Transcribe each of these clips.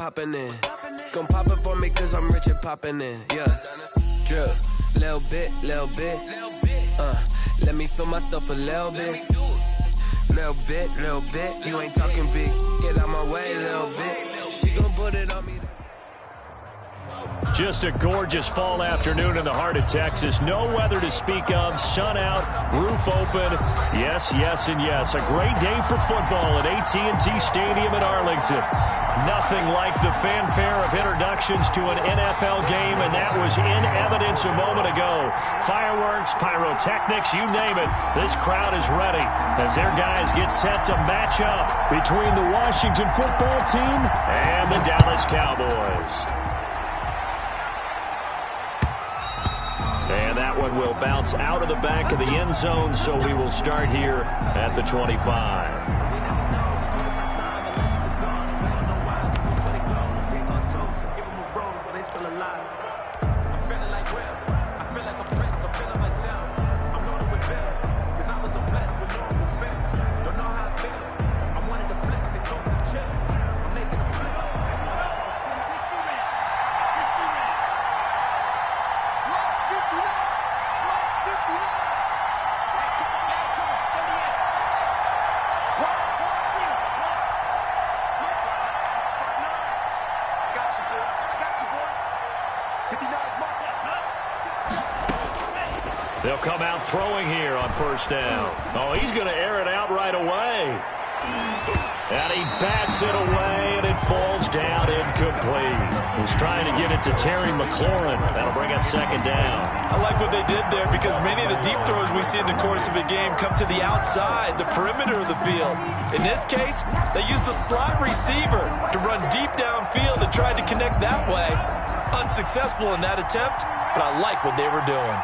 popping in. Gon' pop it for me cause I'm rich and popping in. Yeah. Drip. Little bit. Let me feel myself a little bit. Little bit. You ain't talking big. Get out my way, little bit. She gon' put it on me. Just a gorgeous fall afternoon in the heart of Texas. No weather to speak of. Sun out, roof open. Yes, and yes. A great day for football at AT&T Stadium in Arlington. Nothing like the fanfare of introductions to an NFL game, and that was in evidence a moment ago. Fireworks, pyrotechnics, you name it. This crowd is ready as their guys get set to match up between the Washington football team and the Dallas Cowboys. And that one will bounce out of the back of the end zone, so we will start here at the 25. They'll come out throwing here on first down. Oh, he's going to air it out right away. And he bats it away, and it falls down incomplete. He's trying to get it to Terry McLaurin. That'll bring up second down. I like what they did there because many of the deep throws we see in the course of a game come to the outside, the perimeter of the field. In this case, they used a slot receiver to run deep downfield and tried to connect that way. Unsuccessful in that attempt, but I like what they were doing.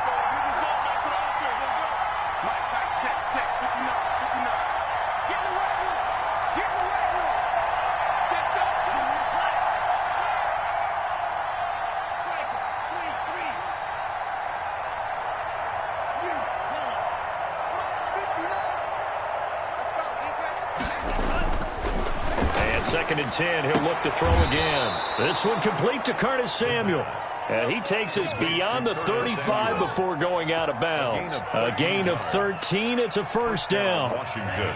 Second and 10, he'll look to throw again. This one complete to Curtis Samuel. And he takes us beyond the 35 before going out of bounds. A gain of 13, it's a first down. Washington.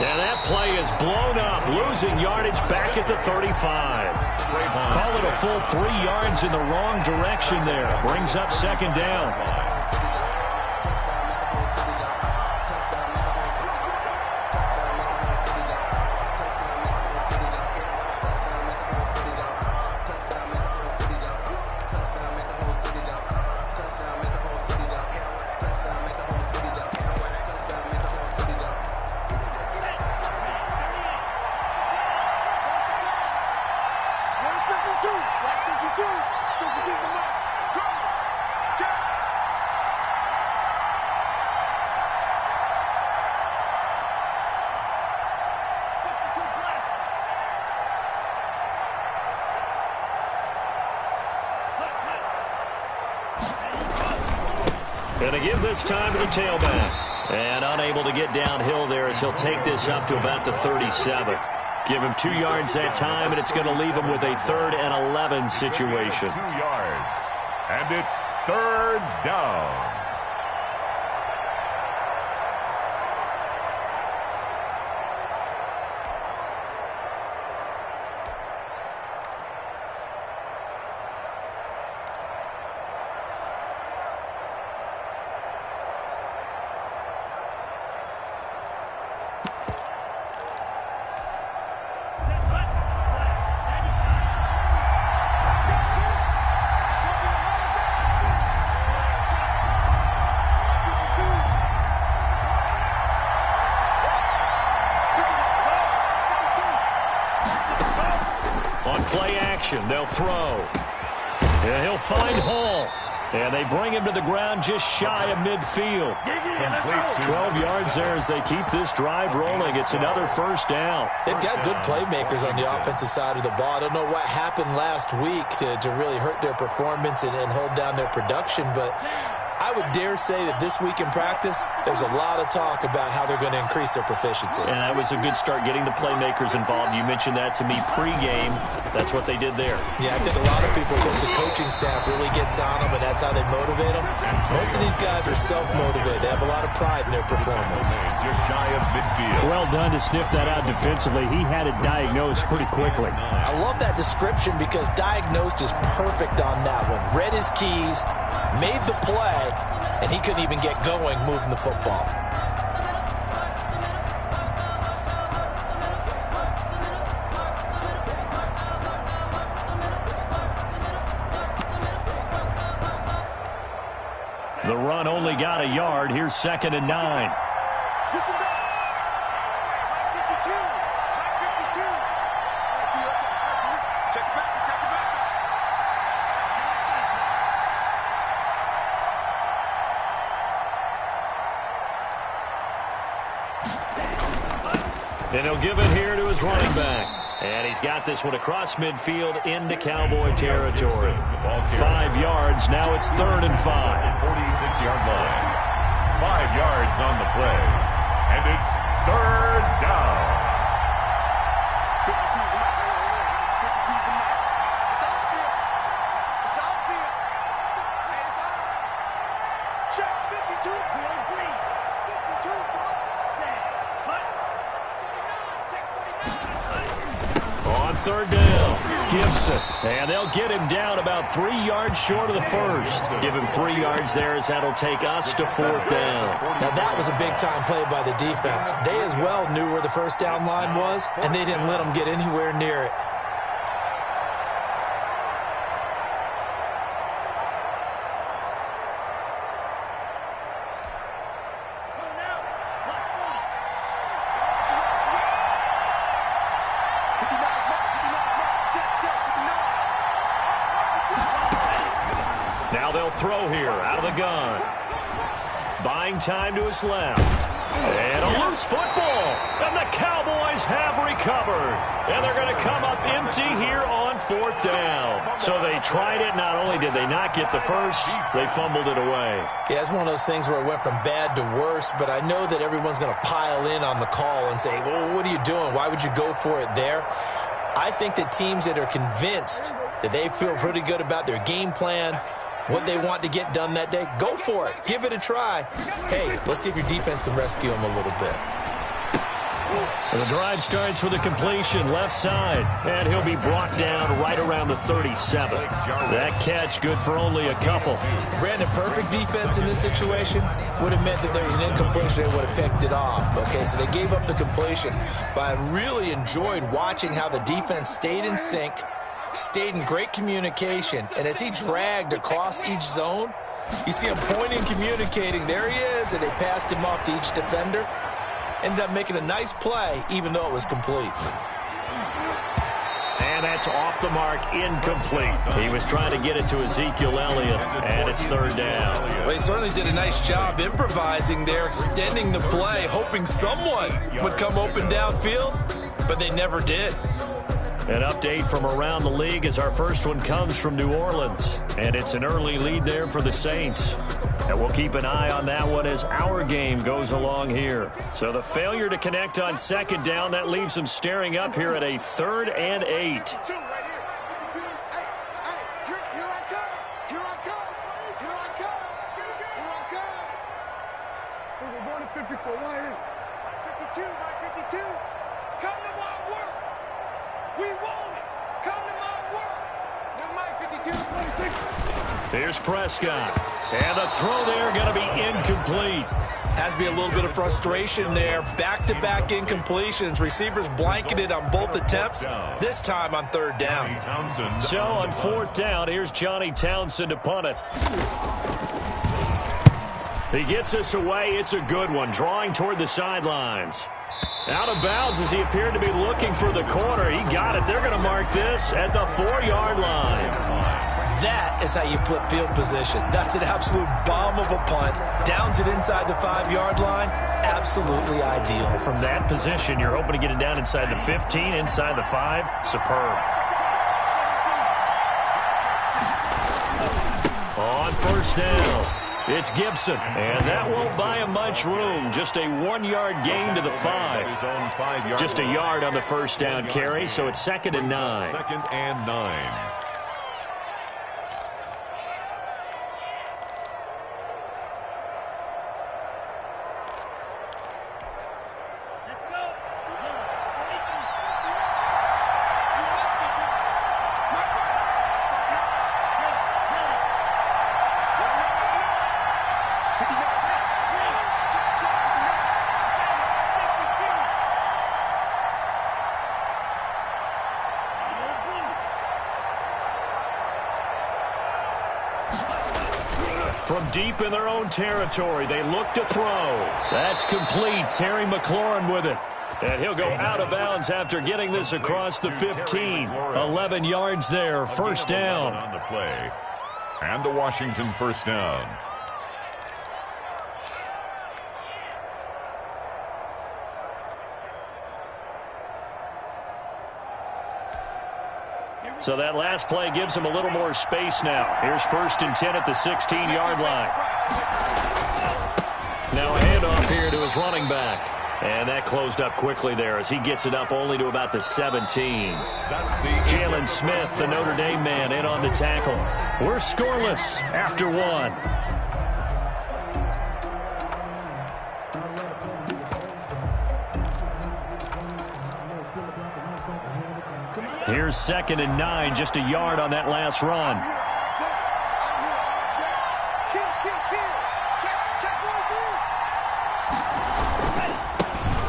And that play is blown up, losing yardage back at the 35. Call it a full 3 yards in the wrong direction there. Brings up second down. Going to give this time to the tailback. And unable to get downhill there as he'll take this up to about the 37. Give him 2 yards that time, and it's going to leave him with a 3rd and 11 situation. 2 yards. And it's 3rd down. On play action, they'll throw. Yeah, he'll find Hall. And they bring him to the ground just shy of midfield. 12 yards there as they keep this drive rolling. It's another first down. They've got good playmakers on the offensive side of the ball. I don't know what happened last week to really hurt their performance and hold down their production, but I would dare say that this week in practice, there's a lot of talk about how they're going to increase their proficiency. And that was a good start, getting the playmakers involved. You mentioned that to me pregame. That's what they did there. Yeah, I think a lot of people think the coaching staff really gets on them, and that's how they motivate them. Most of these guys are self-motivated. They have a lot of pride in their performance. Just shy of midfield. Well done to sniff that out defensively. He had it diagnosed pretty quickly. I love that description because diagnosed is perfect on that one. Read his keys, made the play, and he couldn't even get going moving the football. The run only got a yard. Here's 2nd and 9. And he'll give it here to his running back. And he's got this one across midfield into Cowboy territory. 5 yards. Now it's 3rd and 5. 46-yard line. 5 yards on the play. And it's 3rd down. 52's the mark. 52's the mark. It's all field. It's all field. Hey, it's all right. Check 52. Green. 52's the mark. Hunt. 49. Check 49. On 3rd down, Gibson. And they'll get him down about 3 yards short of the first. Give him 3 yards there as that'll take us to 4th down. Now that was a big-time play by the defense. They as well knew where the first down line was, and they didn't let them get anywhere near it. Now they'll throw here out of the gun. Buying time to his left. And a loose football. And the Cowboys have recovered. And they're going to come up empty here on 4th down. So they tried it. Not only did they not get the first, they fumbled it away. Yeah, it's one of those things where it went from bad to worse, but I know that everyone's going to pile in on the call and say, well, what are you doing? Why would you go for it there? I think that teams that are convinced that they feel pretty good about their game plan, what they want to get done that day, go for it. Give it a try. Hey, let's see if your defense can rescue them a little bit. And the drive starts with a completion left side, and he'll be brought down right around the 37. That catch good for only a couple. Brandon, perfect defense in this situation would have meant that there was an incompletion. They would have picked it off. Okay, so they gave up the completion, but I really enjoyed watching how the defense stayed in sync, stayed in great communication, and as he dragged across each zone, you see him pointing, communicating. There he is, and they passed him off to each defender. Ended up making a nice play, even though it was complete. And that's off the mark, incomplete. He was trying to get it to Ezekiel Elliott, and it's 3rd down. Well, he certainly did a nice job improvising there, extending the play, hoping someone would come open downfield, but they never did. An update from around the league as our first one comes from New Orleans. And it's an early lead there for the Saints. And we'll keep an eye on that one as our game goes along here. So the failure to connect on 2nd down, that leaves them staring up here at a 3rd and 8. We're going to 54. 52, right? 52. Come to my work. We want it. Come to my work. Never mind, 52, 26. Here's Prescott. And the throw there going to be incomplete. Has to be a little bit of frustration there. Back-to-back incompletions. Receivers blanketed on both attempts, this time on 3rd down. So on 4th down, here's Johnny Townsend to punt it. He gets us away. It's a good one, drawing toward the sidelines. Out of bounds as he appeared to be looking for the corner. He got it. They're going to mark this at the 4-yard line. That is how you flip field position. That's an absolute bomb of a punt. Downs it inside the 5-yard line. Absolutely ideal. From that position, you're hoping to get it down inside the 15, inside the 5. Superb. On first down, it's Gibson. And that won't buy him much room. Just a 1-yard gain to the 5. Just a yard on the first down carry, so it's 2nd and 9. 2nd and 9. From deep in their own territory, they look to throw. That's complete. Terry McLaurin with it. And he'll go out of bounds after getting this across the 15. 11 yards there, first down. On the play. And the Washington first down. So that last play gives him a little more space now. Here's 1st and 10 at the 16-yard line. Now a handoff here to his running back. And that closed up quickly there as he gets it up only to about the 17. That's the Jalen Smith, the Notre Dame man, in on the tackle. We're scoreless after 1. Here's 2nd and 9, just a yard on that last run.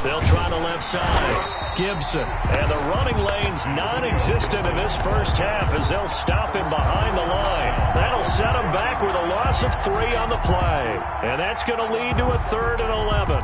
They'll try the left side. Gibson. And the running lane's non-existent in this first half as they'll stop him behind the line. That'll set him back with a loss of 3 on the play. And that's going to lead to a 3rd and 11.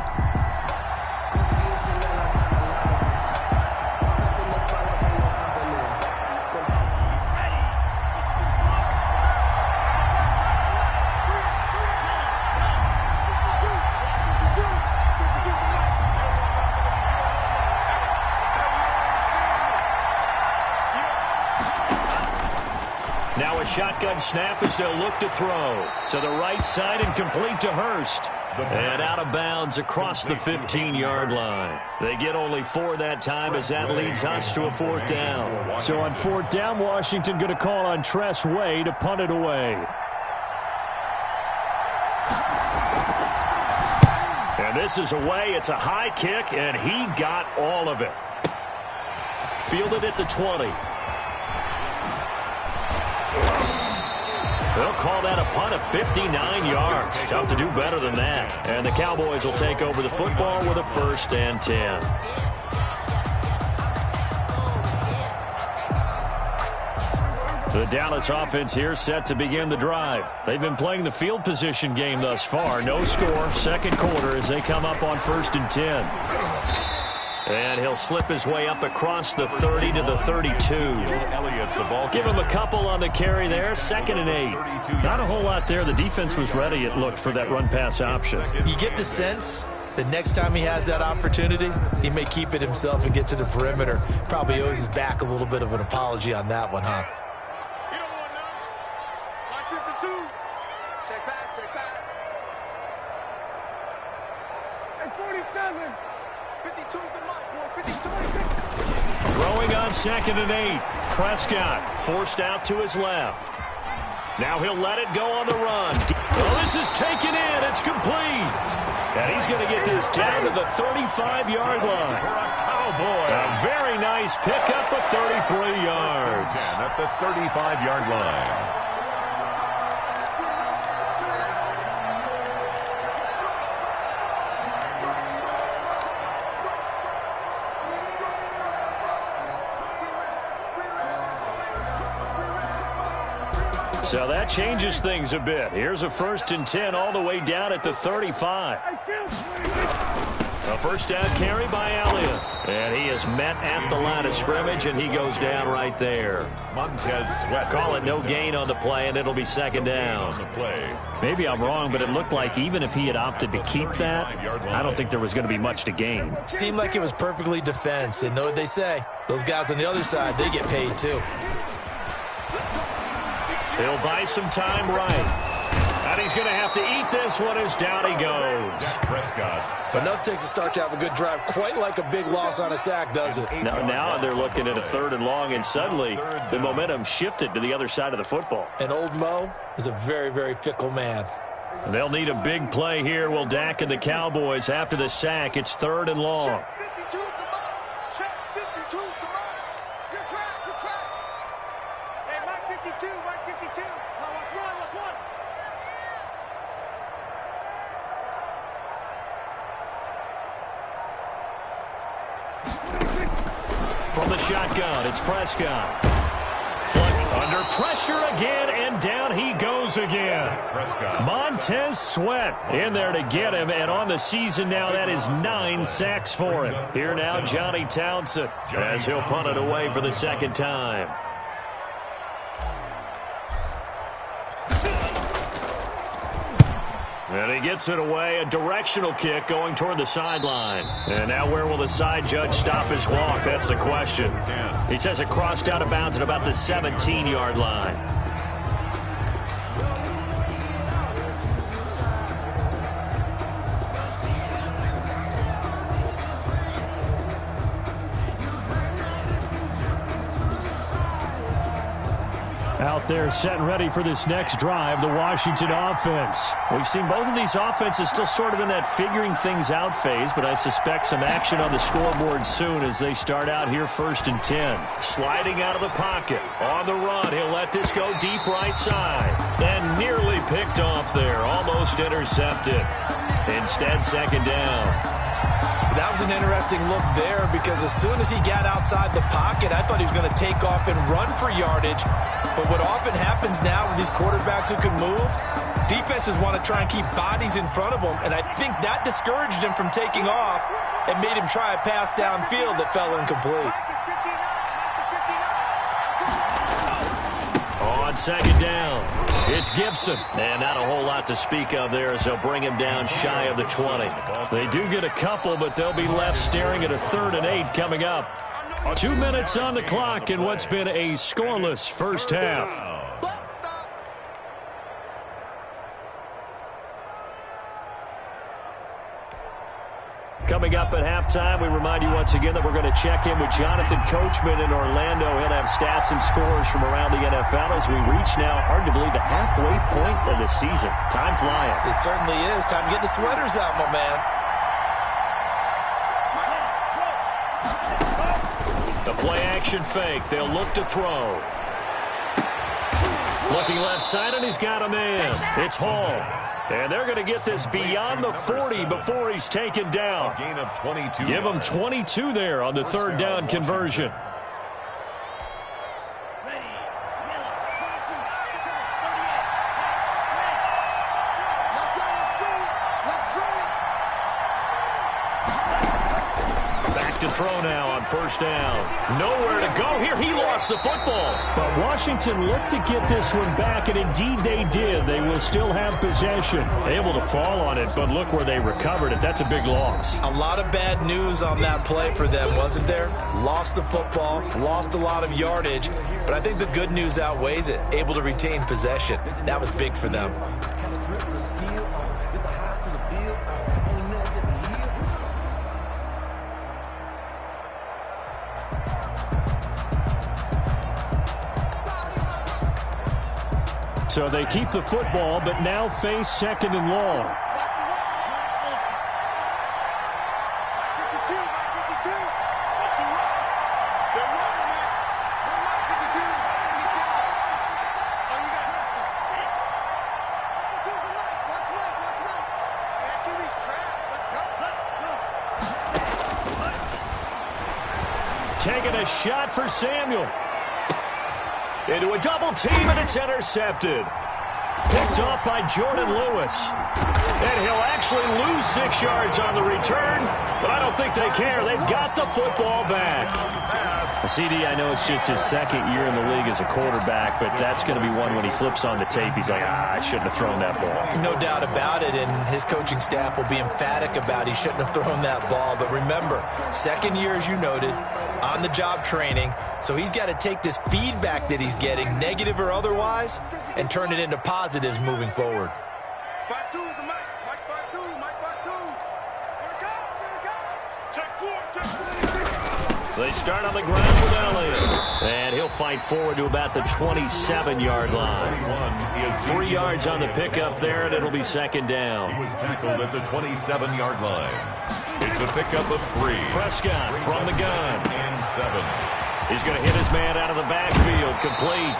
Now a shotgun snap as they'll look to throw. To the right side and complete to Hurst. And out of bounds across the 15-yard line. They get only 4 that time as that leads us to a 4th down. So on 4th down, Washington going to call on Tress Way to punt it away. And this is away. It's a high kick, and he got all of it. Fielded at the 20. They'll call that a punt of 59 yards. Tough to do better than that. And the Cowboys will take over the football with a 1st and 10. The Dallas offense here set to begin the drive. They've been playing the field position game thus far. No score, second quarter as they come up on 1st and 10. And he'll slip his way up across the 30 to the 32. Give him a couple on the carry there. 2nd and 8. Not a whole lot there. The defense was ready, it looked, for that run-pass option. You get the sense that next time he has that opportunity, he may keep it himself and get to the perimeter. Probably owes his back a little bit of an apology on that one, huh? You don't want none. Like 52. Check back, check back. And 47. 52 is the mark, boy. 52. Throwing on 2nd and 8. Prescott forced out to his left. Now he'll let it go on the run. Well, this is taken in. It's complete. And he's going to get this down to the 35-yard line. Oh, boy. A very nice pickup of 33 yards. At the 35-yard line. So that changes things a bit. Here's a 1st and 10 all the way down at the 35. A first down carry by Elliott. And he is met at the line of scrimmage, and he goes down right there. Montez Sweat. Call it no gain on the play, and it'll be second down. Maybe I'm wrong, but it looked like even if he had opted to keep that, I don't think there was going to be much to gain. Seemed like it was perfectly defense. And know what they say? Those guys on the other side, they get paid too. He'll buy some time right. And he's going to have to eat this one as down he goes. Enough takes a start to have a good drive. Quite like a big loss on a sack, does it? Now they're looking at a 3rd and long, and suddenly the momentum shifted to the other side of the football. And old Mo is a very, very fickle man. They'll need a big play here. Will Dak and the Cowboys after the sack. It's 3rd and long. Check 52 is the mark. Check 52 is the mark. Good track, good track. Hey, mark 52, mark 52. Now watch one, watch one. From the shotgun, it's Prescott. Fluck under pressure again, and down he goes again. Montez Sweat in there to get him, and on the season now, that is 9 sacks for him. Here now, Johnny Townsend, as he'll punt it away for the second time. And he gets it away, a directional kick going toward the sideline. And now where will the side judge stop his walk? That's the question. He says it crossed out of bounds at about the 17-yard line. Out there set and ready for this next drive, the Washington offense. We've seen both of these offenses still sort of in that figuring things out phase, but I suspect some action on the scoreboard soon as they start out here 1st and 10. Sliding out of the pocket. On the run, he'll let this go deep right side. And nearly picked off there, almost intercepted. Instead, second down. That was an interesting look there because as soon as he got outside the pocket, I thought he was going to take off and run for yardage. But what often happens now with these quarterbacks who can move, defenses want to try and keep bodies in front of them, and I think that discouraged him from taking off and made him try a pass downfield that fell incomplete. On second down, it's Gibson. And not a whole lot to speak of there as they'll bring him down shy of the 20. They do get a couple, but they'll be left staring at a 3rd and 8 coming up. 2 minutes on the clock in what's been a scoreless first half. Coming up at halftime, we remind you once again that we're going to check in with Jonathan Coachman in Orlando. He'll have stats and scores from around the NFL as we reach now, hard to believe, the halfway point of the season. Time flying. It certainly is. Time to get the sweaters out, my man. The play-action fake. They'll look to throw. Looking left side, and he's got a man. It's Hall. And they're going to get this beyond the 40 before he's taken down. Gain of 22. Give him 22 there on the 3rd down conversion. To throw now on 1st down. Nowhere to go here. He lost the football. But Washington looked to get this one back, and indeed they did. They will still have possession. Able to fall on it, but look where they recovered it. That's a big loss. A lot of bad news on that play for them, wasn't there? Lost the football, lost a lot of yardage, but I think the good news outweighs it. Able to retain possession. That was big for them. So they keep the football, but now face 2nd and long. Taking a shot for Samuel. Into a double team, and it's intercepted. Picked off by Jordan Lewis. And he'll actually lose 6 yards on the return, but I don't think they care. They've got the football back. CD, I know it's just his second year in the league as a quarterback, but that's going to be one when he flips on the tape. He's like, I shouldn't have thrown that ball. No doubt about it, and his coaching staff will be emphatic about he shouldn't have thrown that ball. But remember, second year, as you noted, on-the-job training, so he's got to take this feedback that he's getting, negative or otherwise, and turn it into positives moving forward. They start on the ground with Elliott. And he'll fight forward to about the 27-yard line. 3 yards on the pickup there, and it'll be second down. He was tackled at the 27-yard line. It's a pickup of 3. Prescott from the gun. And 7. He's going to hit his man out of the backfield. Complete.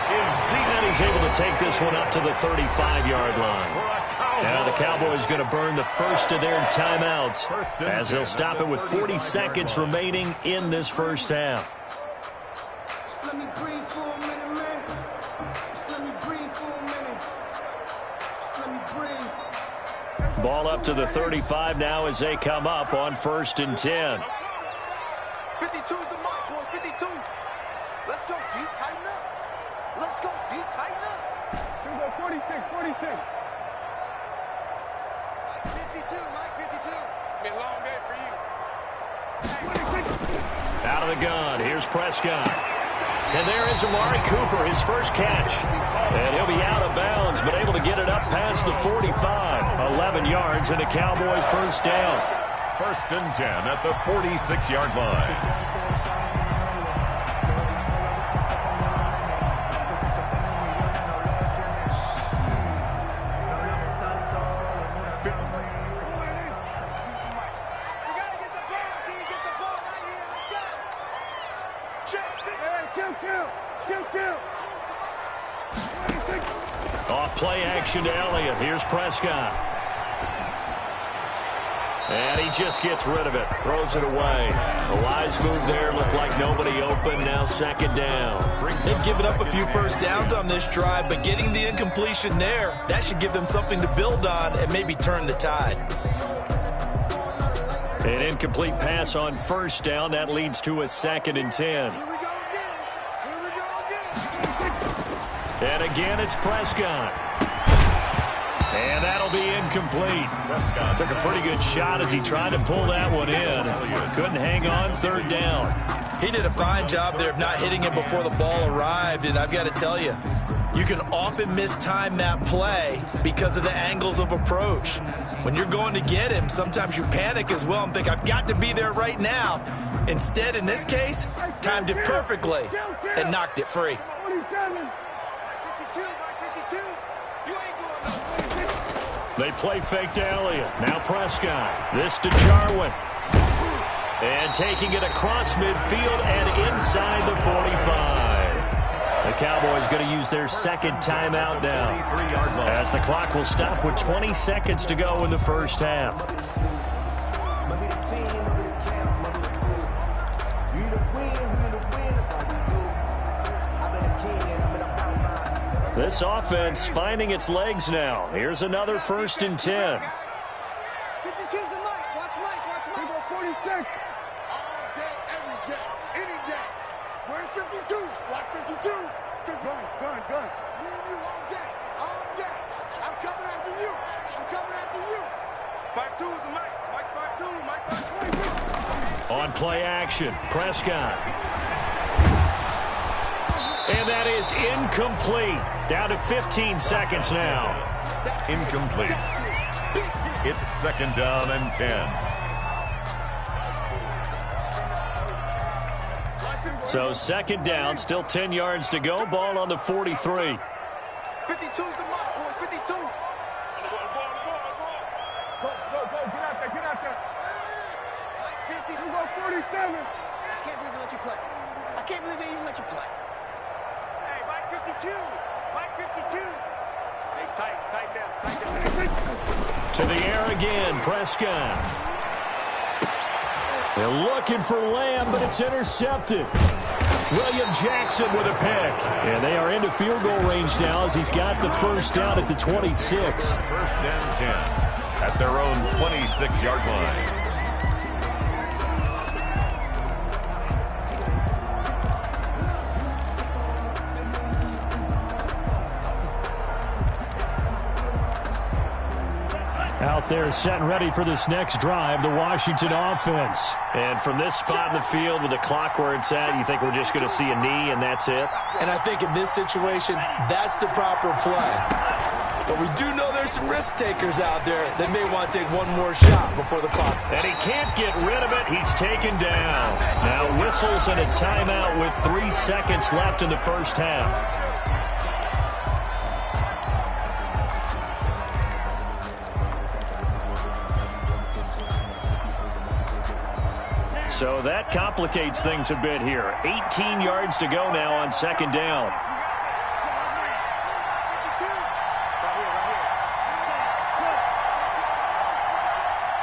And he's able to take this one up to the 35-yard line. Now the Cowboys going to burn the first of their timeouts as they'll stop it with 40 seconds remaining in this first half. Let me breathe for a minute, man. Let me breathe for a minute. Let me breathe. Ball up to the 35 now as they come up on 1st and 10. 52's the mark, boys. 52. Let's go, D. Tighten up. Let's go, D. Tighten up. Here we go, 46, 46. 52, Mike 52. It's been a long day for you. Out of the gun, here's Prescott. And there is Amari Cooper, his first catch. And he'll be out of bounds, but able to get it up past the 45. 11 yards and a Cowboy first down. 1st and 10 at the 46-yard line. Off play action to Elliott. Here's Prescott. And he just gets rid of it. Throws it away. A wise move there. Looked like nobody open. Now second down. They've given up a few first downs on this drive, but getting the incompletion there, that should give them something to build on and maybe turn the tide. An incomplete pass on first down. That leads to a 2nd and 10. Here we go again. Here we go again. And again, it's Prescott. And that'll be incomplete. Prescott Took a pretty good shot as he tried to pull that one in. Couldn't hang on, 3rd down. He did a fine job there of not hitting him before the ball arrived, and I've got to tell you, you can often mistime that play because of the angles of approach. When you're going to get him, sometimes you panic as well and think, I've got to be there right now. Instead, in this case, timed it perfectly and knocked it free. 47. 52, Mike 52. You ain't going nowhere. They play fake to Elliott. Now Prescott. This to Jarwin. And taking it across midfield and inside the 45. The Cowboys going to use their second timeout now, as the clock will stop with 20 seconds to go in the first half. This offense finding its legs now. Here's another 1st and 10. 52's the Mike. Watch Mike. Watch Mike. 46. All day, every day, any day. Where's 52? Watch 52. Gun. Me and you all day. I'm coming after you. I'm coming after you. 52's the Mike. Mike 52. Mike 52. On play action, Prescott. And that is incomplete. Down to 15 seconds now. incomplete. It's 2nd down and 10. So 2nd down, still 10 yards to go. Ball on the 43. 52's the mark, boys. 52. Go. Get out there. Mike 50. You go 47. I can't believe they let you play. I can't believe they even let you play. Hey, Mike 52. Mike 52. Hey, tighten down. To the air again, Prescott. They're looking for Lamb, but it's intercepted. William Jackson with a pick. And they are into field goal range now as he's got the first down at the 26. First and 10 at their own 26-yard line. Out there set and ready for this next drive, the Washington offense. And from this spot in the field with the clock where it's at, you think we're just going to see a knee and that's it? And I think in this situation, that's the proper play. But we do know there's some risk takers out there that may want to take one more shot before the clock. And he can't get rid of it. He's taken down. Now whistles and a timeout with 3 seconds left in the first half. So that complicates things a bit here. 18 yards to go now on second down.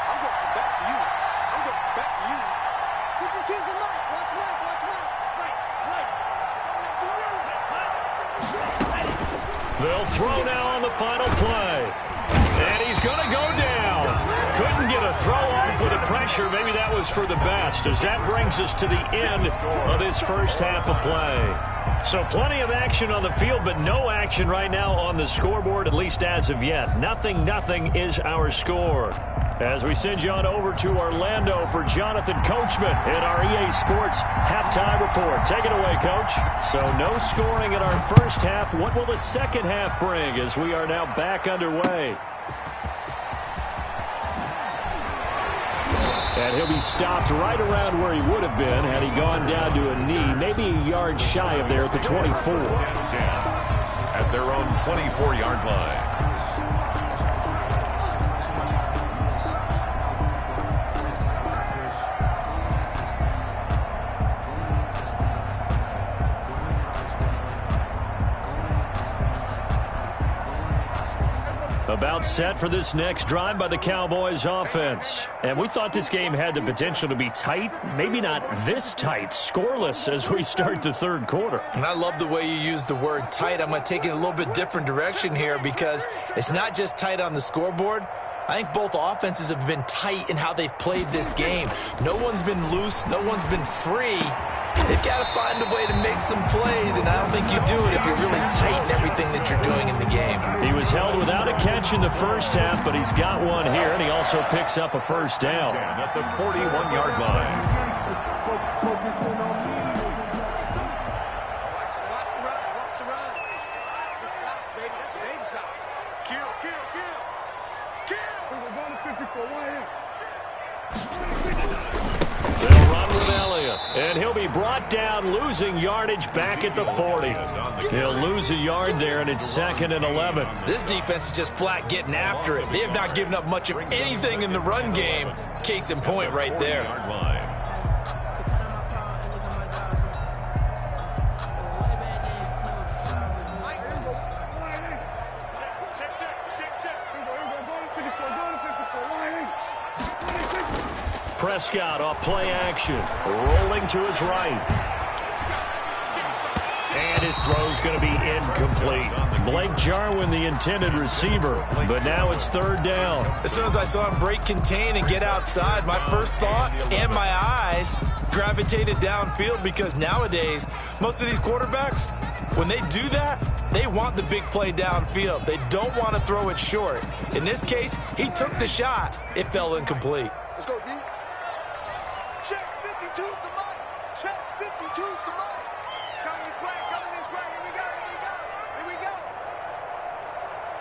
I'm going back to you. I'm going back to you. You can choose the light. Watch Mike. Watch Mike. They'll throw now on the final play. And he's going to go down. Couldn't get a throw off with the pressure. Maybe that was for the best, as that brings us to the end of this first half of play. So plenty of action on the field, but no action right now on the scoreboard, at least as of yet. 0-0 is our score. As we send you on over to Orlando for Jonathan Coachman in our EA Sports halftime report. Take it away, Coach. So no scoring in our first half. What will the second half bring as we are now back underway? And he'll be stopped right around where he would have been had he gone down to a knee, maybe a yard shy of there at the 24. At their own 24-yard line. About set for this next drive by the Cowboys offense. And we thought this game had the potential to be tight, maybe not this tight, scoreless as we start the third quarter. And I love the way you use the word tight. I'm going to take it in a little bit different direction here because it's not just tight on the scoreboard. I think both offenses have been tight in how they've played this game. No one's been loose. No one's been free. They've got to find a way to make some plays, and I don't think you do it if you're really tight in everything that you're doing in the game. He was held without a catch in the first half, but he's got one here, and he also picks up a first down. At the 41-yard line. Watch the run. This South, baby. That's baby South. Kill. We're going to 54. They'll run with Elliott, and he'll be brought down, losing yardage back at the 40. He'll lose a yard there, and it's 2nd and 11. This defense is just flat getting after it. They have not given up much of anything in the run game. Case in point right there. Prescott off play action, rolling to his right. And his throw's going to be incomplete. Blake Jarwin, the intended receiver, but now it's third down. As soon as I saw him break contain and get outside, my first thought and my eyes gravitated downfield because nowadays, most of these quarterbacks, when they do that, they want the big play downfield. They don't want to throw it short. In this case, he took the shot. It fell incomplete. Let's go, D. Check 52's the mic. Check 52's the mic. Coming this way. Here we go.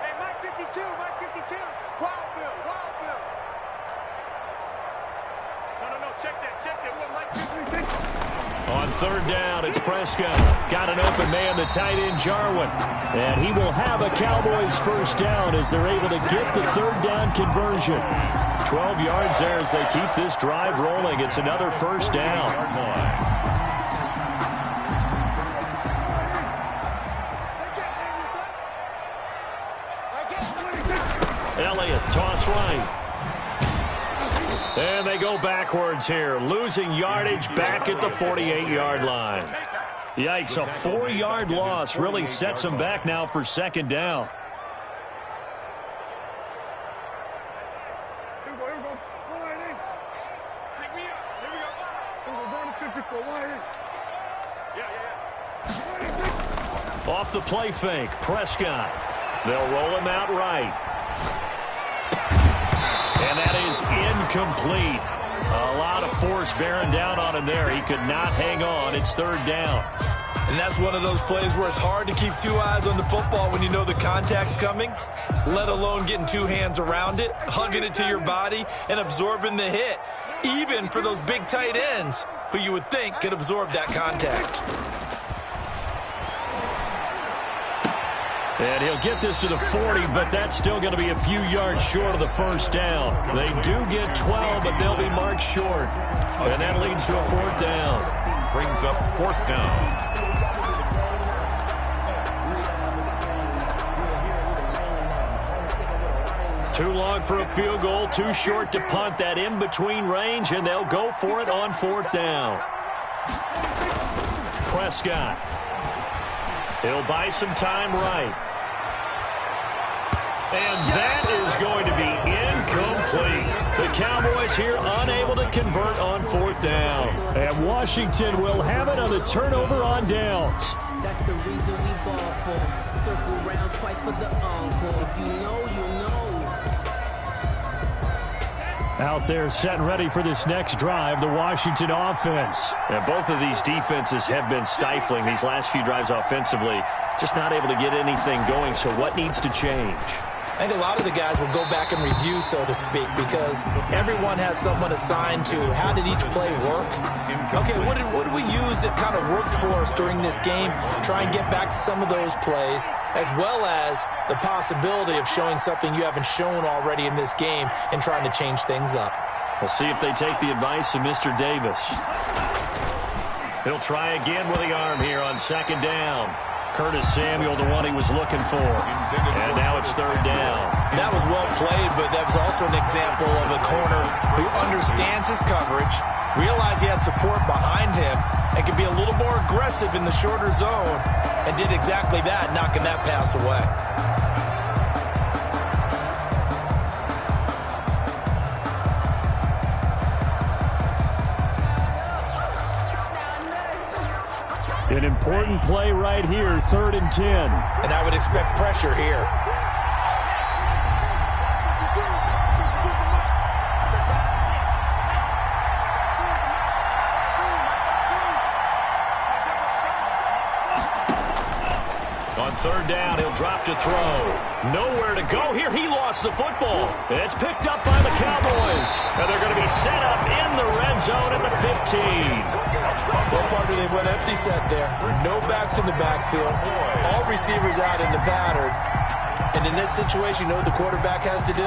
Hey, Mike 52. Wild Bill. No. Check that. What, Mike 52? On third down, it's Prescott. Got an open man, the tight end, Jarwin. And he will have a Cowboys first down as they're able to get the third down conversion. 12 yards there as they keep this drive rolling. It's another first down. Elliott, toss right. And they go backwards here, losing yardage back at the 48-yard line. Yikes, a 4-yard loss really sets them back now for second down. Off the play fake, Prescott. They'll roll him out right. And that is incomplete. A lot of force bearing down on him there. He could not hang on. It's third down. And that's one of those plays where it's hard to keep two eyes on the football when you know the contact's coming, let alone getting two hands around it, hugging it to your body, and absorbing the hit, even for those big tight ends who you would think could absorb that contact. And he'll get this to the 40, but that's still going to be a few yards short of the first down. They do get 12, but they'll be marked short. And that leads to a fourth down. Brings up fourth down. Too long for a field goal, too short to punt. That in-between range, and they'll go for it on fourth down. Prescott. He'll buy some time right. And that is going to be incomplete. The Cowboys here unable to convert on fourth down. And Washington will have it on the turnover on downs. That's the reason we ball for. Circle round twice for the encore. If you know, you know. Out there set and ready for this next drive, the Washington offense. And both of these defenses have been stifling these last few drives offensively. Just not able to get anything going, so what needs to change? I think a lot of the guys will go back and review, so to speak, because everyone has someone assigned to how did each play work. Okay, what did we use that kind of worked for us during this game? Try and get back to some of those plays, as well as the possibility of showing something you haven't shown already in this game and trying to change things up. We'll see if they take the advice of Mr. Davis. He'll try again with the arm here on second down. Curtis Samuel, the one he was looking for. And now it's third down. That was well played, but that was also an example of a corner who understands his coverage, realized he had support behind him, and could be a little more aggressive in the shorter zone, and did exactly that, knocking that pass away. An important play right here, 3rd and 10. And I would expect pressure here. On third down, he'll drop to throw. Nowhere to go here. He lost the football. It's picked up by the Cowboys. And they're going to be set up in the red zone at the 15. Well, partner, they went empty set there. No backs in the backfield. All receivers out in the pattern. And in this situation, you know what the quarterback has to do?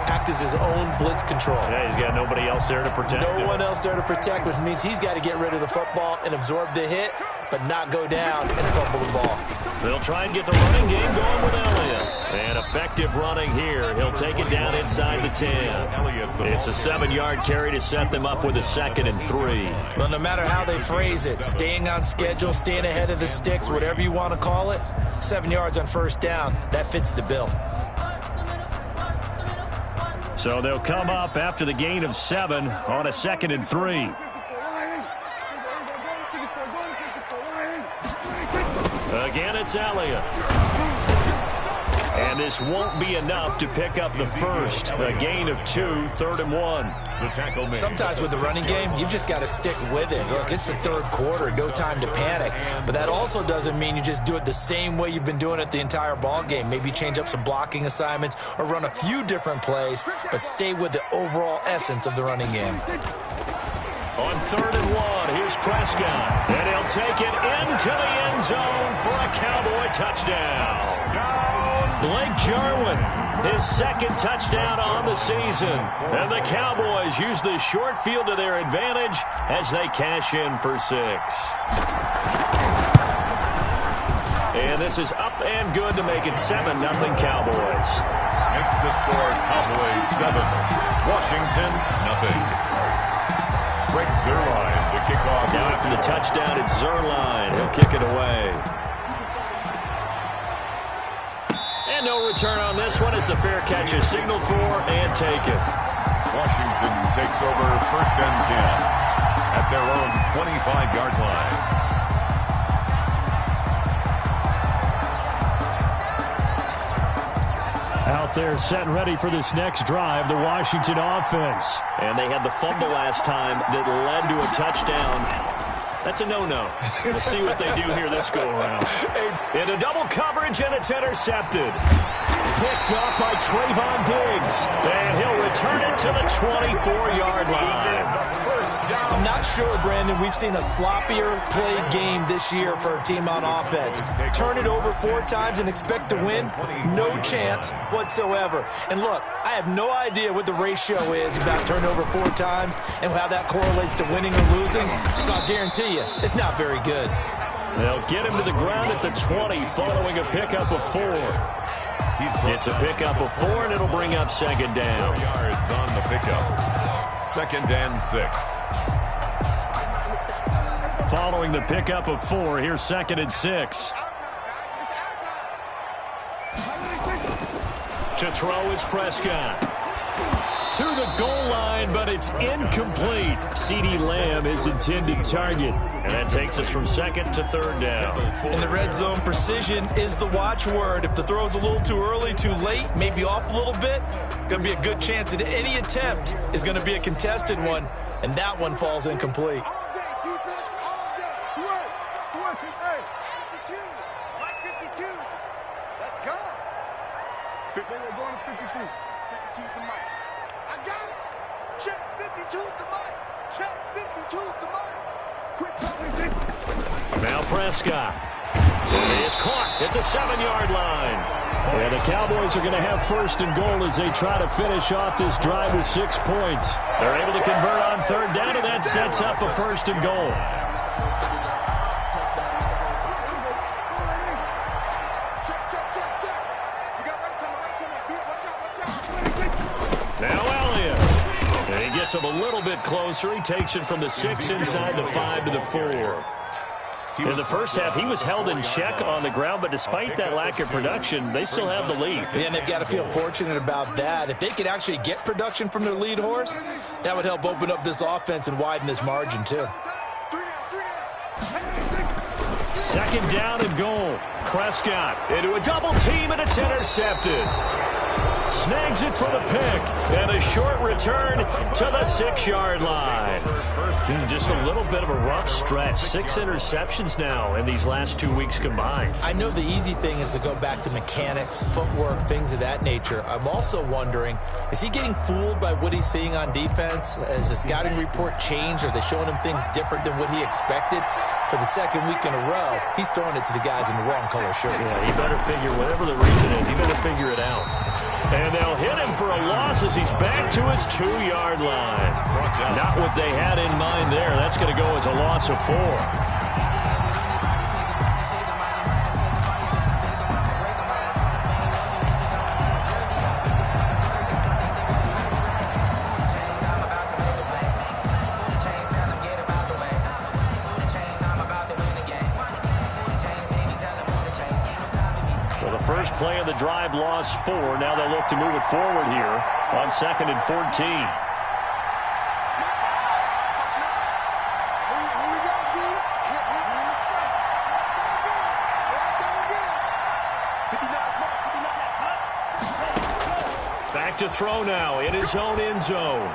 Act as his own blitz control. Yeah, he's got nobody else there to protect him. No one else there to protect, which means he's got to get rid of the football and absorb the hit, but not go down and fumble the ball. They'll try and get the running game going with Elliott. And effective running here. He'll take it down inside the 10. It's a 7-yard carry to set them up with a 2nd and 3. Well, no matter how they phrase it, staying on schedule, staying ahead of the sticks, whatever you want to call it, 7 yards on first down, that fits the bill. So they'll come up after the gain of 7 on a 2nd and 3. Again, it's Elliott. And this won't be enough to pick up the first. A gain of 2, 3rd and 1. Sometimes with the running game, you've just got to stick with it. Look, it's the third quarter, no time to panic. But that also doesn't mean you just do it the same way you've been doing it the entire ball game. Maybe change up some blocking assignments or run a few different plays, but stay with the overall essence of the running game. On 3rd and 1, here's Prescott. And he'll take it into the end zone for a Cowboy touchdown. Blake Jarwin, his 2nd touchdown on the season. And the Cowboys use the short field to their advantage as they cash in for 6. And this is up and good to make it 7-0 Cowboys. Makes the score Cowboys 7, Washington 0. Greg Zuerlein to kick off. Now after the touchdown, it's Zuerlein. He'll kick it away. And no return on this one as the fair catch is signaled for and taken. Washington takes over 1st and 10 at their own 25-yard line. Out there set and ready for this next drive, the Washington offense. And they had the fumble last time that led to a touchdown. That's a no-no. We'll see what they do here this go-around. Into double coverage, and it's intercepted. Picked off by Trayvon Diggs. And he'll return it to the 24-yard line. I'm not sure, Brandon, we've seen a sloppier played game this year for a team on offense. Turn it over 4 times and expect to win? No chance whatsoever. And look, I have no idea what the ratio is about turnover 4 times and how that correlates to winning or losing. But I'll guarantee you, it's not very good. They'll get him to the ground at the 20 following a pickup of 4. It's a pickup of 4, and it'll bring up 2nd down. 4 yards on the pickup. 2nd and 6. Following the pickup of 4, here's 2nd and 6. To throw is Prescott. To the goal line, but it's incomplete. CeeDee Lamb is intended target. And that takes us from 2nd to 3rd down. In the red zone, precision is the watchword. If the throw's a little too early, too late, maybe off a little bit, going to be a good chance that any attempt is going to be a contested one, and that one falls incomplete. Let's go. They were going to 52. 52's the mic. I got it. Check 52's the mic. Check 52's the mic. Quick coverage. Now Prescott. He is caught at the 7-yard line. And the Cowboys are going to have 1st and goal as they try to finish off this drive with 6 points. They're able to convert on 3rd down, and that sets up a 1st and goal. Now Elliott. And he gets him a little bit closer. He takes it from the 6 inside the 5 to the 4. In the first half, he was held in check on the ground, but despite that lack of production, they still have the lead. Yeah, and they've got to feel fortunate about that. If they could actually get production from their lead horse, that would help open up this offense and widen this margin, too. 2nd down and goal. Prescott into a double team, and it's intercepted. Snags it for the pick, and a short return to the 6-yard line. Just a little bit of a rough stretch. 6 interceptions now in these last 2 weeks combined. I know the easy thing is to go back to mechanics, footwork, things of that nature. I'm also wondering, is he getting fooled by what he's seeing on defense? Has the scouting report changed? Are they showing him things different than what he expected? For the 2nd week in a row, he's throwing it to the guys in the wrong color shirts. Yeah, he better figure, whatever the reason is, he better figure it out. And they'll hit him for a loss as he's back to his 2-yard line. Not what they had in mind there. That's going to go as a loss of 4. First play of the drive, lost 4. Now they'll look to move it forward here on 2nd and 14. Back to throw now in his own end zone.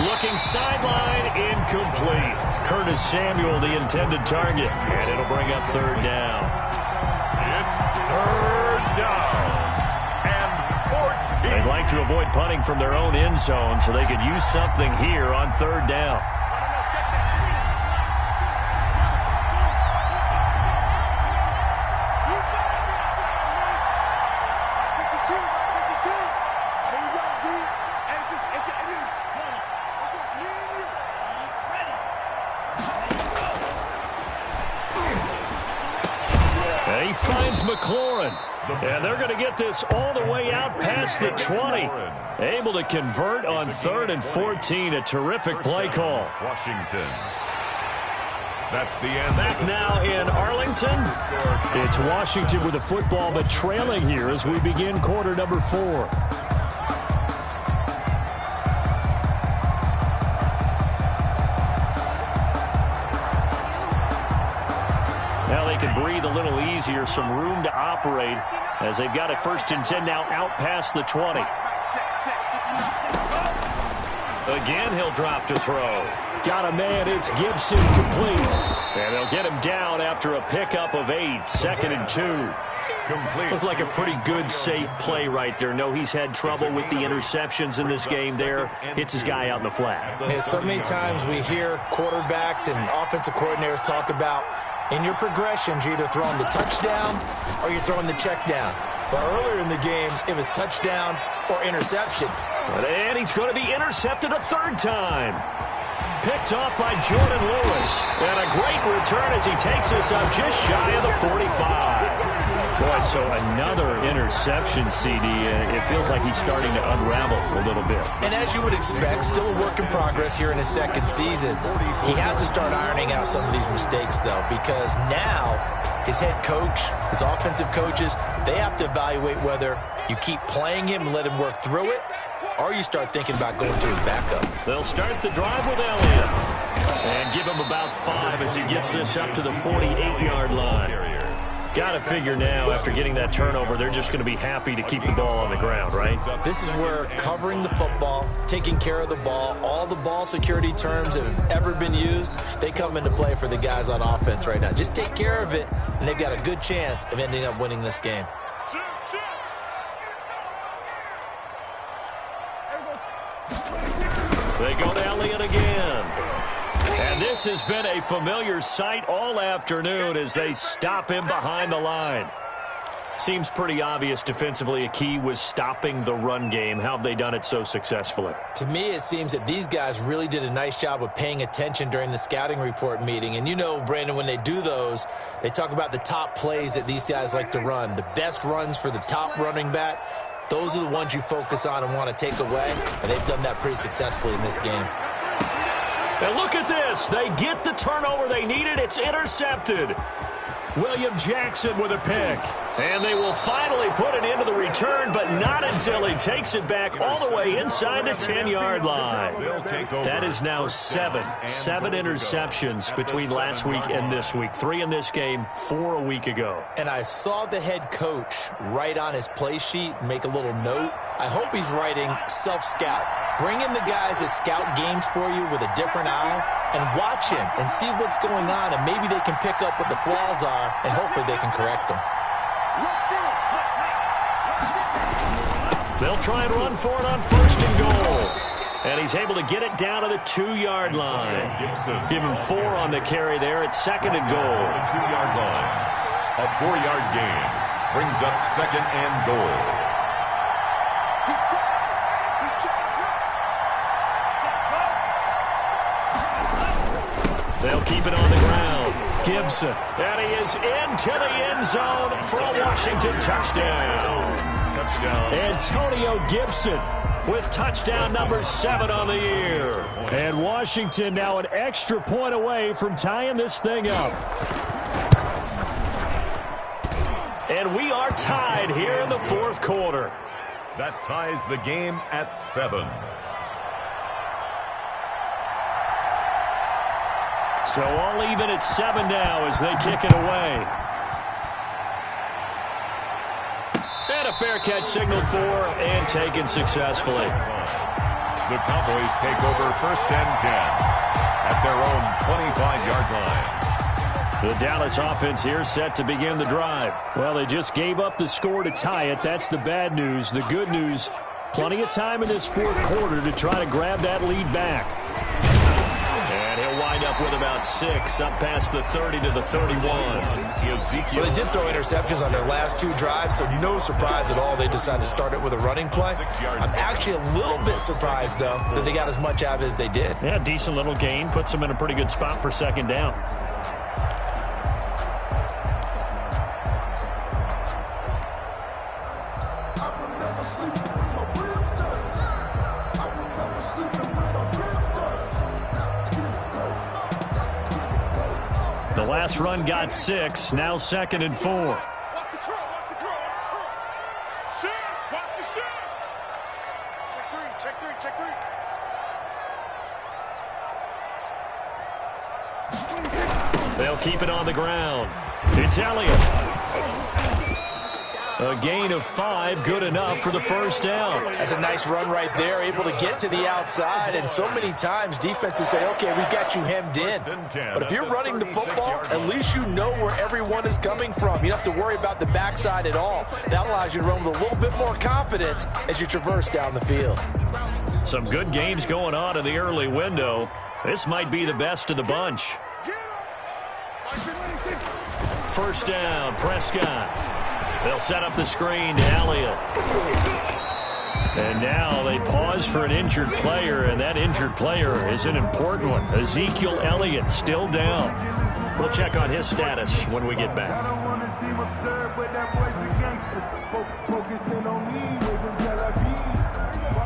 Looking sideline, incomplete. Curtis Samuel, the intended target, and it'll bring up 3rd down. It's 3rd down and 14. They'd like to avoid punting from their own end zone so they could use something here on 3rd down. He finds McLaurin. And they're going to get this all the way out past the 20. Able to convert on 3rd and 14. A terrific play call. Washington. That's the end. Back now in Arlington. It's Washington with the football, but trailing here as we begin quarter number 4. Now they can breathe a little easier, some room to operate as they've got it 1st and 10 now out past the 20. Again, he'll drop to throw. Got a man, it's Gibson complete. And they'll get him down after a pickup of 8, 2nd and 2. Complete. Looked like a pretty good, safe play right there. No, he's had trouble with the interceptions in this game there. Hits his guy out in the flat. Yeah, so many times we hear quarterbacks and offensive coordinators talk about in your progressions, you're either throwing the touchdown or you're throwing the check down. But earlier in the game, it was touchdown or interception. And he's going to be intercepted a 3rd time. Picked off by Jordan Lewis. And a great return as he takes us up just shy of the 45. Boy, so another interception, CD. It feels like he's starting to unravel a little bit. And as you would expect, still a work in progress here in his 2nd season. He has to start ironing out some of these mistakes, though, because now his head coach, his offensive coaches, they have to evaluate whether you keep playing him and let him work through it, or you start thinking about going to his backup. They'll start the drive with Elliott and give him about 5 as he gets this up to the 48-yard line. Got to figure now, after getting that turnover, they're just going to be happy to keep the ball on the ground, right? This is where covering the football, taking care of the ball, all the ball security terms that have ever been used, they come into play for the guys on offense right now. Just take care of it, and they've got a good chance of ending up winning this game. They go to Elliott again. And this has been a familiar sight all afternoon as they stop him behind the line. Seems pretty obvious defensively a key was stopping the run game. How have they done it so successfully? To me, it seems that these guys really did a nice job of paying attention during the scouting report meeting. And you know, Brandon, when they do those, they talk about the top plays that these guys like to run, the best runs for the top running back. Those are the ones you focus on and want to take away, and they've done that pretty successfully in this game. And look at this. They get the turnover they needed. It's intercepted. William Jackson with a pick. And they will finally put it into the return, but not until he takes it back all the way inside the 10-yard line. That is now 7 interceptions between last week and this week. 3 in this game, 4 a week ago. And I saw the head coach write on his play sheet, make a little note. I hope he's writing self-scout. Bring in the guys that scout games for you with a different eye and watch him and see what's going on, and maybe they can pick up what the flaws are, and hopefully they can correct them. They'll try and run for it on 1st and goal. And he's able to get it down to the 2-yard line. Give him 4 on the carry there at 2nd and goal. The 2-yard line. A 4-yard gain brings up 2nd and goal. They'll keep it on the ground. Gibson. And he is into the end zone for a Washington touchdown. Antonio Gibson with touchdown number 7 on the year. And Washington now an extra point away from tying this thing up. And we are tied here in the 4th quarter. That ties the game at 7. So all even at 7 now as they kick it away. And a fair catch signaled for and taken successfully. The Cowboys take over 1st and 10 at their own 25-yard line. The Dallas offense here set to begin the drive. Well, they just gave up the score to tie it. That's the bad news. The good news, plenty of time in this 4th quarter to try to grab that lead back. And he'll wind up with about 6 up past the 30 to the 31. Well, they did throw interceptions on their last 2 drives, so no surprise at all they decided to start it with a running play. I'm actually a little bit surprised, though, that they got as much out of it as they did. Yeah, decent little gain. Puts them in a pretty good spot for 2nd down. last run got 6. Now 2nd and 4. Watch the curl, watch the curl, watch the curl. Shit, watch the shit. Check three, check three, check three. They'll keep it on the ground. It's Elliott. A gain of 5, good enough for the first down. That's a nice run right there, able to get to the outside. And so many times defenses say, okay, we got you hemmed in. But if you're running the football, at least you know where everyone is coming from. You don't have to worry about the backside at all. That allows you to run with a little bit more confidence as you traverse down the field. Some good games going on in the early window. This might be the best of the bunch. First down, Prescott. They'll set up the screen to Elliott. And now they pause for an injured player, and that injured player is an important one. Ezekiel Elliott still down. We'll check on his status when we get back.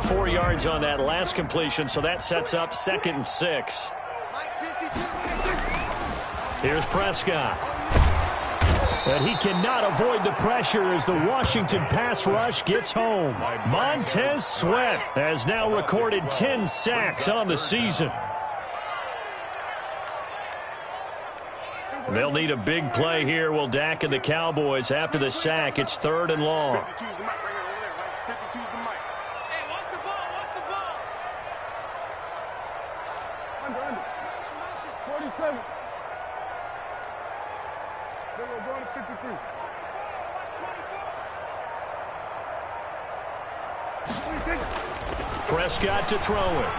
4 yards on that last completion, so that sets up 2nd and 6. Here's Prescott. But he cannot avoid the pressure as the Washington pass rush gets home. Montez Sweat has now recorded 10 sacks on the season. They'll need a big play here, will Dak and the Cowboys. After the sack, it's 3rd and long. 52's the mic right here, over there, right? 52's the mic. Hey, watch the ball, watch the ball. Under. 47. We're going to 53. Prescott to throw it.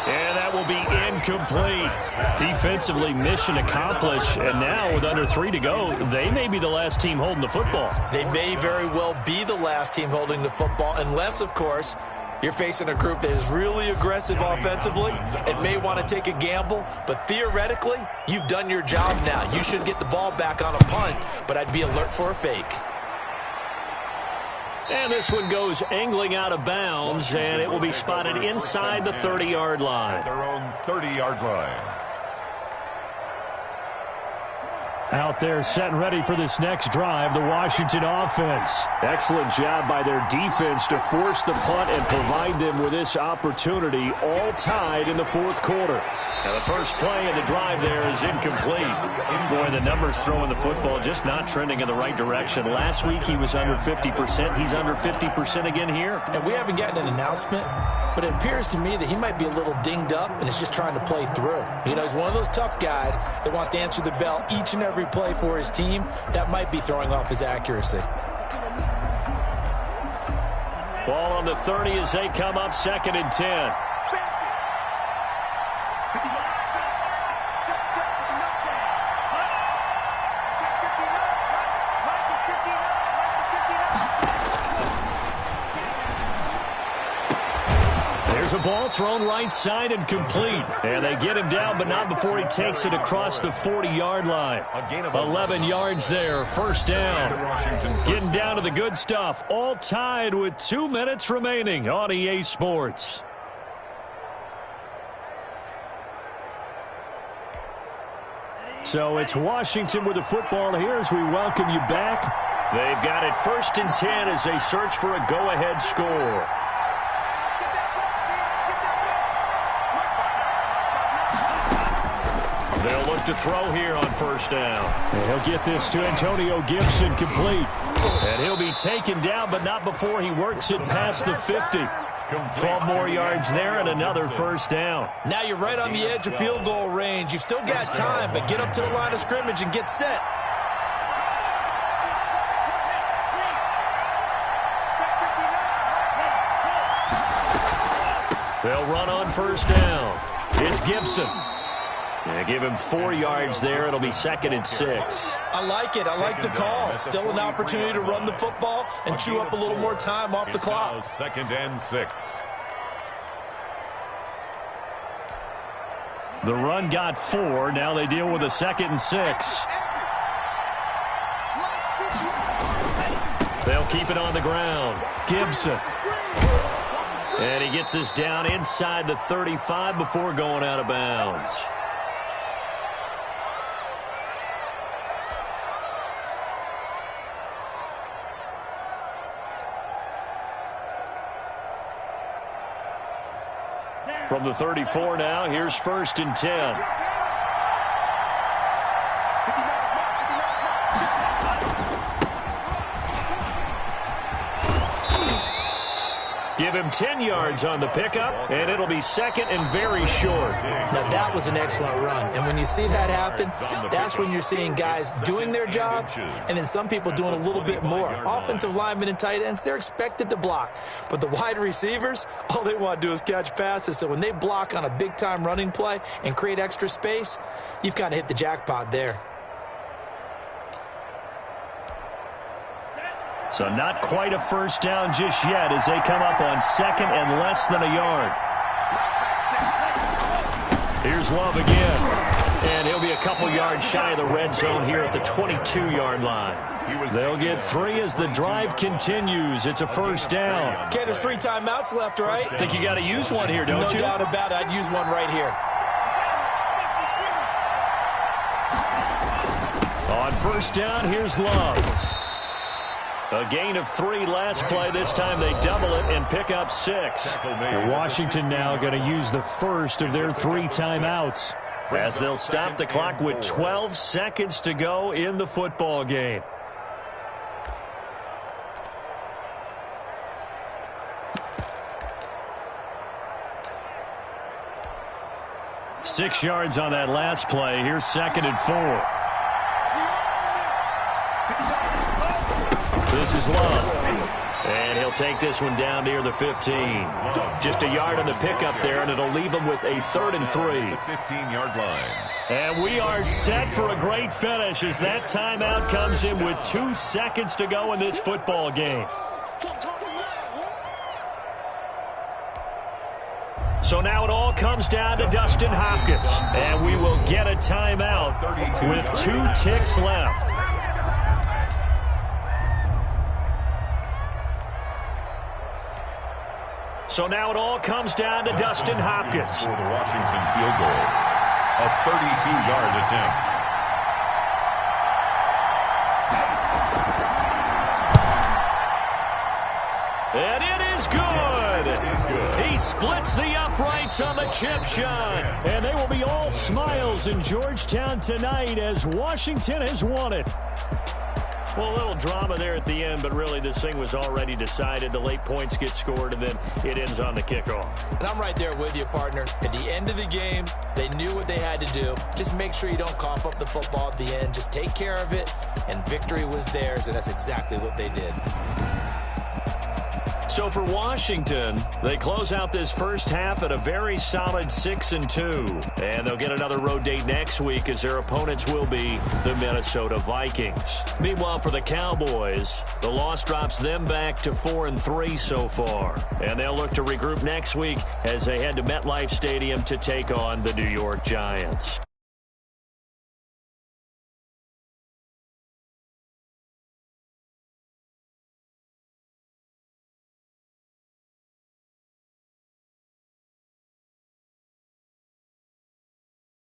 And that will be incomplete. Defensively, mission accomplished. And now with under 3 to go, they may be the last team holding the football. They may very well be the last team holding the football, unless, of course, you're facing a group that is really aggressive offensively and may want to take a gamble. But theoretically, you've done your job now. You should get the ball back on a punt, but I'd be alert for a fake. And this one goes angling out of bounds, and it will be spotted inside the 30-yard line. Their own 30-yard line. Out there set and ready for this next drive, the Washington offense. Excellent job by their defense to force the punt and provide them with this opportunity, all tied in the 4th quarter. Now the first play of the drive there is incomplete. Boy, the numbers throwing the football just not trending in the right direction. Last week he was under 50%. He's under 50% again here. And we haven't gotten an announcement, but it appears to me that he might be a little dinged up and is just trying to play through. You know, he's one of those tough guys that wants to answer the bell each and every play for his team. That might be throwing off his accuracy. Ball on the 30 as they come up 2nd and 10. There's a ball thrown right side and complete. And they get him down, but not before he takes it across the 40-yard line. 11 yards there, first down. Getting down to the good stuff. All tied with 2 minutes remaining on EA Sports. So it's Washington with the football here as we welcome you back. They've got it 1st and 10 as they search for a go-ahead score. They'll look to throw here on first down. And he'll get this to Antonio Gibson complete. And he'll be taken down, but not before he works it past the 50. 12 more yards there and another first down. Now you're right on the edge of field goal range. You've still got time, but get up to the line of scrimmage and get set. They'll run on first down. It's Gibson. Yeah, give him 4 yards there. It'll be 2nd and 6. I like it. I like the call. Still an opportunity to run the football and chew up a little more time off the clock. 2nd and 6. The run got 4. Now they deal with a 2nd and 6. They'll keep it on the ground. Gibson. And he gets us down inside the 35 before going out of bounds. From the 34 now, here's 1st and 10. Give him 10 yards on the pickup, and it'll be 2nd and very short. Now, that was an excellent run. And when you see that happen, that's when you're seeing guys doing their job and then some people doing a little bit more. Offensive linemen and tight ends, they're expected to block. But the wide receivers, all they want to do is catch passes. So when they block on a big-time running play and create extra space, you've kind of hit the jackpot there. So not quite a first down just yet as they come up on 2nd and less than a yard. Here's Love again. And he'll be a couple yards shy of the red zone here at the 22-yard line. They'll get 3 as the drive continues. It's a first down. Okay, there's 3 timeouts left, right? I think you got to use one here, don't you? No doubt about it. I'd use one right here. On first down, here's Love. A gain of 3 last play. This time they double it and pick up 6. Washington now going to use the first of their 3 timeouts, as they'll stop the clock with 12 seconds to go in the football game. Six yards on that last play. Here's 2nd and 4. This is Love. And he'll take this one down near the 15. Just a yard on the pickup there, and it'll leave him with a 3rd and 3. 15-yard line. And we are set for a great finish as that timeout comes in with 2 seconds to go in this football game. So now it all comes down to Dustin Hopkins. And we will get a timeout with 2 ticks left. So now it all comes down to Dustin Hopkins. For the Washington field goal. A 32-yard attempt. And it is good. He splits the uprights on the chip shot. And they will be all smiles in Georgetown tonight as Washington has won it. Well, a little drama there at the end, but really this thing was already decided. The late points get scored, and then it ends on the kickoff. And I'm right there with you, partner. At the end of the game, they knew what they had to do. Just make sure you don't cough up the football at the end. Just take care of it, and victory was theirs, and that's exactly what they did. So for Washington, they close out this first half at a very solid 6-2. And they'll get another road date next week as their opponents will be the Minnesota Vikings. Meanwhile, for the Cowboys, the loss drops them back to 4-3 so far. And they'll look to regroup next week as they head to MetLife Stadium to take on the New York Giants.